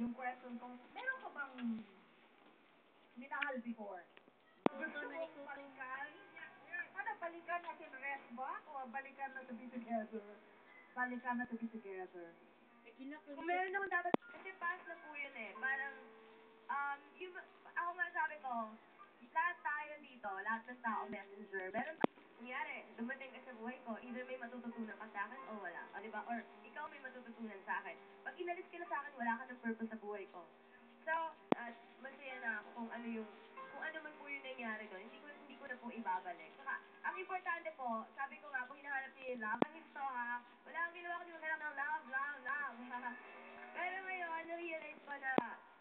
yung question kung meron ka bang minahal before? Gusto mong balikan? Ano, balikan as in rest back o balikan na to be together? Balikan na to be together. Kung meron naman dapat, kasi past na po yun eh. Parang, yung, ako masasabi ko, lahat tayo dito, lahat ng tao, messenger, meron nangyari, dumating ka sa buhay ko, either may matututunan ka sa akin o wala. O diba? Or ikaw may matututunan sa akin. Pag inalis ka na sa akin, wala ka ng purpose sa buhay ko. So, masaya na ako kung ano man po yung nangyari doon, hindi ko na po ibabalik. Saka, ang importante po, sabi ko nga, kung hinahanap niyo yung love, ang gusto ha, wala akong ginawa kundi maghanap ng love, love, love. Pero ngayon, na-realize ko na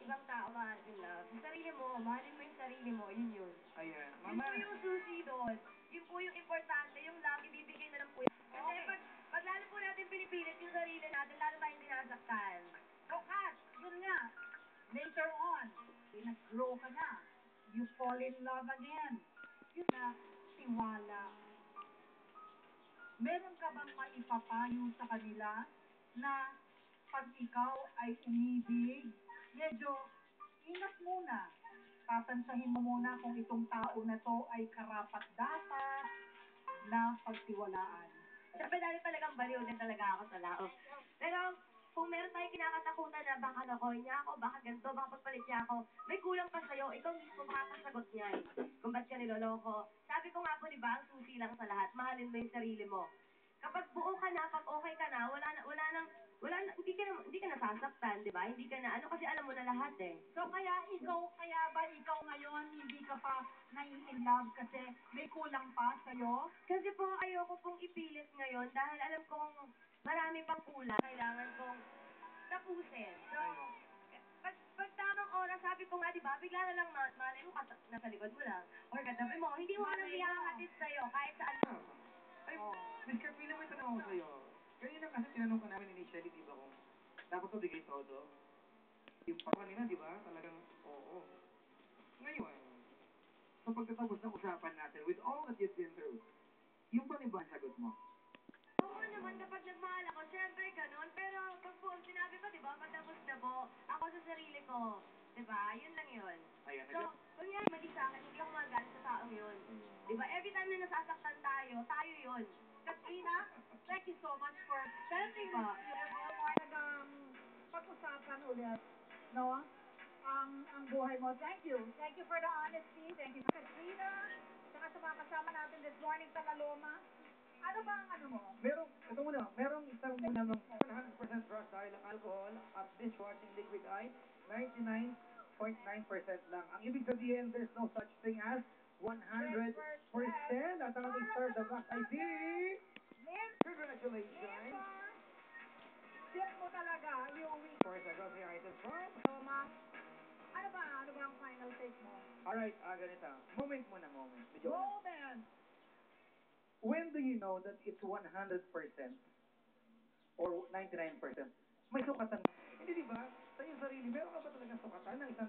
ibang tao mahal yung love. Yung sarili mo, mahalin mo yung sarili mo, yun. Ayan. Yun po yung susi doon. Yun po yung importante, yung love, ibibigay na lang po yun. Kasi pag lalo po natin pinipilit yung sarili natin, lalo tayong dinasaktan. So, Kat, yun nga, later on, nag-grow ka na. You fall in love again. Yun na, tiwala. Meron ka bang maipapayo sa kanila na pag ikaw ay umibig, medyo ingat muna. Tatansahin mo muna kung itong tao na to ay karapat-dapat na pagtiwalaan. Siyempre, dati talagang baliw din talaga ako sa lao. Pero, kung meron tayong kinakatakutan na baka nakoy niya ako, baka ganito, baka pagpalit niya ako, may kulang pa sa'yo, ikaw mismo makakasagot niyan. Kung ba't ka niloloko. Sabi ko nga po, di ba, ang susi lang sa lahat, mahalin mo yung sarili mo. Kapag buo ka na, pag okay ka na, hindi ka nasasaktan, di ba? Hindi ka na, kasi alam mo na lahat eh. So kaya ba ikaw ngayon hindi ka pa nai-in love kasi may kulang pa sa'yo? Kasi po, ayoko pong ipilit ngayon dahil alam kong marami pang kulang. Kailangan kong tapusin. So, pag tamang oras, sabi ko nga, di ba, bigla na lang malay mo, nasa likod mo lang, or katabi mo, hindi mo alam ihahatid sa'yo, kahit saan mo. Ay, Miss Carpina, may tanong ako sa'yo. Kanina kasi tinanong ka namin initially, di ba, kung dapat mabigay todo. Yung pa kanina, di ba, talagang oo. Ngayon, sa pagtatapos ng usapan natin, with all that you've been through, yung pa ba ang sagot mo? Oo naman, kapag nagmahal ako, syempre ganun. Pero pag po, sinabi ko, di ba, patapos na po, ako sa sarili ko, di ba, yun lang yun. Ayan, So, kunyari mali sa akin, hindi ako magalit sa taong yun. Di ba, every time na nasasaktan tayo, tayo yun. Katrina, thank you so much for spending Pa. pag-usapan ulit, no? Ang buhay mo. Thank you. Thank you for the honesty. Thank you, Katrina. Saka sa mga kasama natin this morning sa Kaloma. Ano ba ang ano mo? Merong isang muna ng 100% trust dahil ang alcohol at dishwashing liquid ay 99.9% lang. Ang ibig sabihin, there's no such thing as 100%. At ang ating star the box ay si... Congratulations! Shit mo talaga, iuwi. For a second, si Item from... Kaloma. Ano ba ang final take mo? Alright, ganito. Moment. Medyo. Moment! When do you know that it's 100% or 99%? May sukatan. Hindi, di ba? Sa iyong sarili, meron ka ba talagang sukatan ng 100%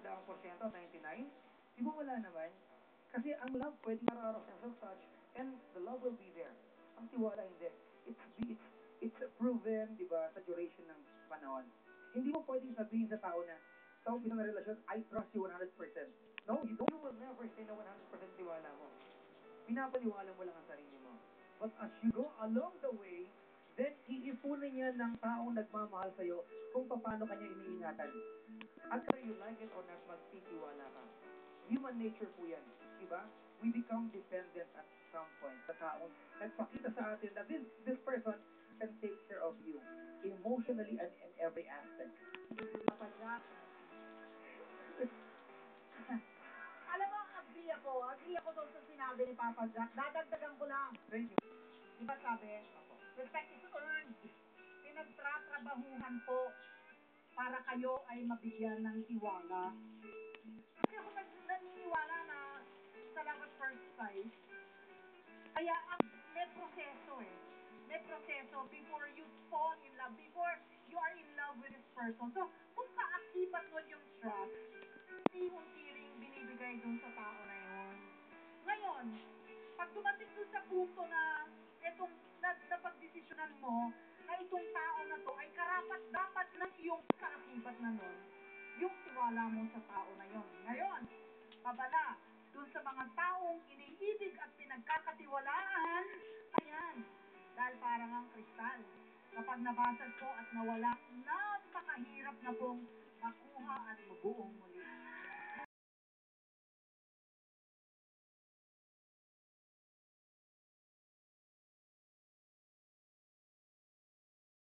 99? Di ba wala naman? Kasi ang love pwede mararas ng self-touch and the love will be there. Ang tiwala hindi. It's proven, di ba, sa duration ng panahon. Hindi mo pwedeng sabihin sa tao na sa umpisa ng relasyon, I trust you 100%. No, you will never say na 100% tiwala mo. Pinapaniwala mo lang ang sarili mo. But as you go along the way, then iipunin niya ng taong nagmamahal sa'yo kung paano kanya iniingatan. At whether you like it or not, magtitiwala ka. Human nature po yan. Diba? We become dependent at some point sa taong nagpakita sa atin that this person can take care of you emotionally and in every aspect. Alam mo, agree ako doon sa sinabi ni Papa Jack. Dadagdagan ko lang. Thank you. Di ba sabi? Respect is earned. Pinagtratrabahuhan po para kayo ay mabigyan ng tiwala. Kasi ako naniniwala na sa love at first sight. Kaya may proseso eh. May proseso before you fall in love, before you are in love with this person. So, kung kaakibat mo yung trust, unti-unti binibigay dun sa tao na yun. Ngayon, pag dumating dun sa punto na itong napagdesisyonan mo na itong tao na to ay karapat dapat ng iyong kaakibat na nun, yung tiwala mo sa tao na yon. Ngayon, babala, dun sa mga taong iniibig at pinagkakatiwalaan, ayan, dahil parang ang kristal. Kapag nabasag po at nawala, napakahirap na pong makuha at mabuong muli.